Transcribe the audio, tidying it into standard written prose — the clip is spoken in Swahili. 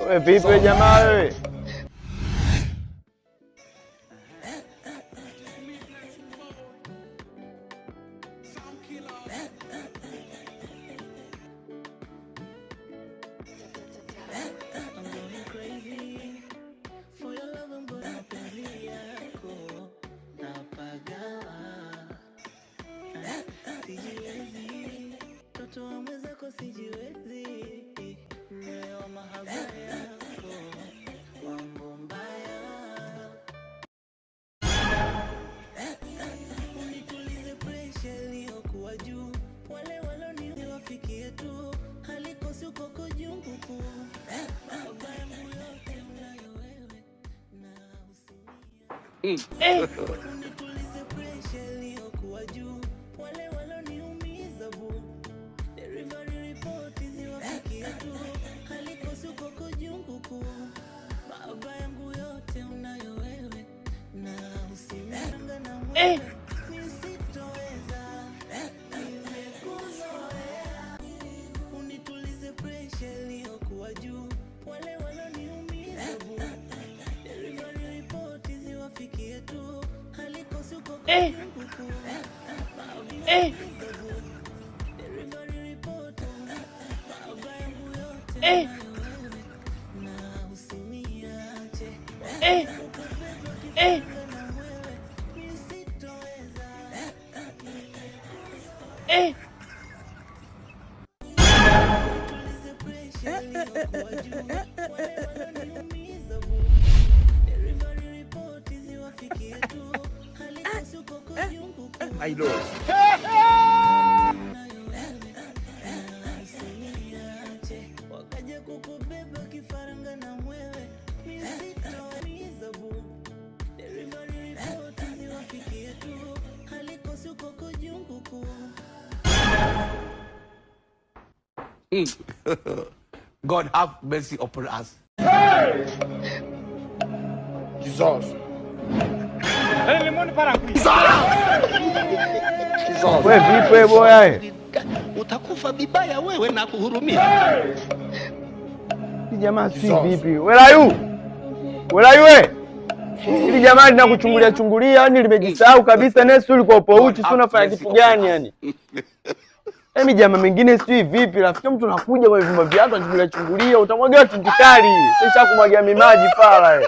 Wewe vipi jamaa wewe? My Lord. God have mercy upon us. Jesus. Wewe vipi boya? Utakufa vibaya wewe na kuhurumia. Hii jamaa si vipi? Where are you? Where are you we? Hili jamaa linakuchungulia chungulia, yani limejisahau kabisa. Nesu ulikuwa upo uchi, si unafanya kitu gani yani? Emi jamaa mengine sijui vipi, rafiki mtu anakuja kwa vyumba vyako anachungulia chungulia, utamwagia tindikali. Sasa kumwagia mimaji pala.